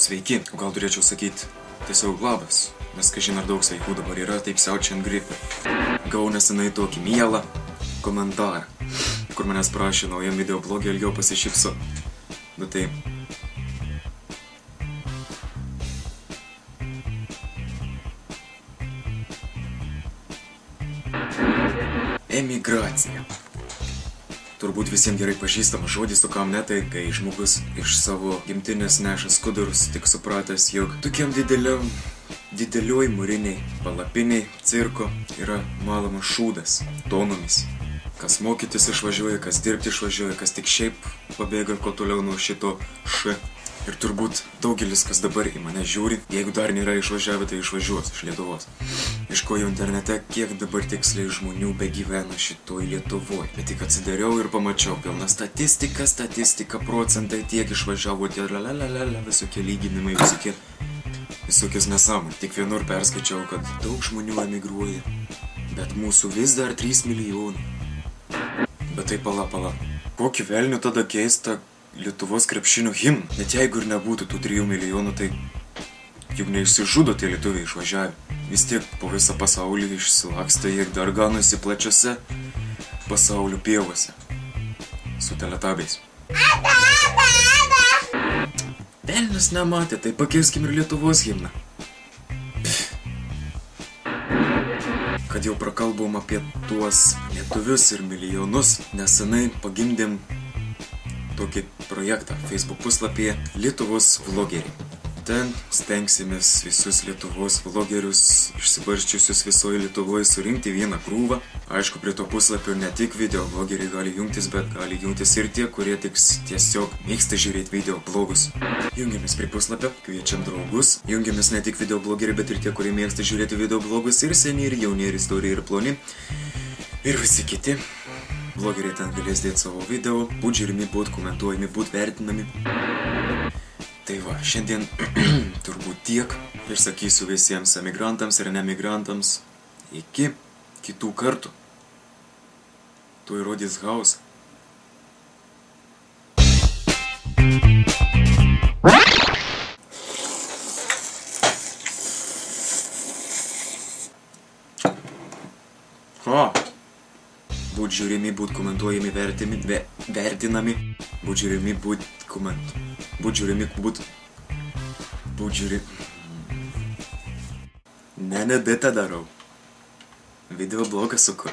Sveiki, o gal turėčiau sakyti tiesiog labas, nes kažin ar daug sveikų dabar yra taip siaučiant gripę. Gavau nesenai tokį mielą komentarą, kur manęs prašė naujam videoblogį ilgiau pasišypso. Nu tai... Emigracija. Turbūt visiems gerai pažįstamas žodis, o kam ne, tai kai žmogus iš savo gimtinės neša skudurus, tik supratęs, jog tokiam didelioj mūriniai palapiniai cirko yra malamas šūdas tonomis. Kas mokytis išvažiuoja, kas dirbti išvažiuoja, kas tik šiaip pabėga kuo toliau nuo šito š. Ir turbūt daugelis, kas dabar į mane žiūri, jeigu dar nėra išvažiavę, tai išvažiuos iš Lietuvos. Iškojau internete, kiek dabar tiksliai žmonių begyvena šitoj Lietuvoj. Bet tik atsidariau ir pamačiau pilną statistiką, procentai tiek išvažiavo, visokie lyginimai, visokios nesąmonės. Tik vienur perskaičiau, kad daug žmonių emigruoja, bet mūsų vis dar 3 milijonai. Bet tai pala. Kokį velnių tada keista Lietuvos krepšinio himną? Net jeigu ir nebūtų tų 3 milijonų, tai juk neišsižudo tie lietuviai išvažiavę. Vis tiek po visą pasaulį išsilaksta, jie dar ganosi plačiose pasaulio pievose su teletabiais. Velnius nematė, tai pakeiskim ir Lietuvos himną. Kad jau prakalbom apie tuos lietuvius ir milijonus, nesenai pagimdėm tokį projektą Facebook puslapyje Lietuvos vlogeriai. Ten stengsimės visus Lietuvos vlogerius išsibarsčiusius visoje Lietuvoje surinkti vieną krūvą. Aišku, prie to puslapio ne tik video vlogeriai gali jungtis, bet gali jungtis ir tie, kurie tiesiog mėgsta žiūrėti video blogus. Jungiamės prie puslapio, kviečiam draugus. Jungiamės ne tik video blogeriai, bet ir tie, kurie mėgsta žiūrėti video blogus, ir seni, ir jauni, ir istoriai, ir ploni. Ir visi kiti. Vlogeriai ten galės dėti savo video, būt žiūrimi, būt komentuojami, būt vertinami. Tai va, šiandien turbūt tiek ir sakysiu visiems emigrantams ir nemigrantams iki kitų kartų. Tuoj rodys hausą. Būt žiūrimi, būt komentuojami, vertinami, būt žiūrimi, būt žiūrimi. Ne, bet tą darau. Video blogą suku.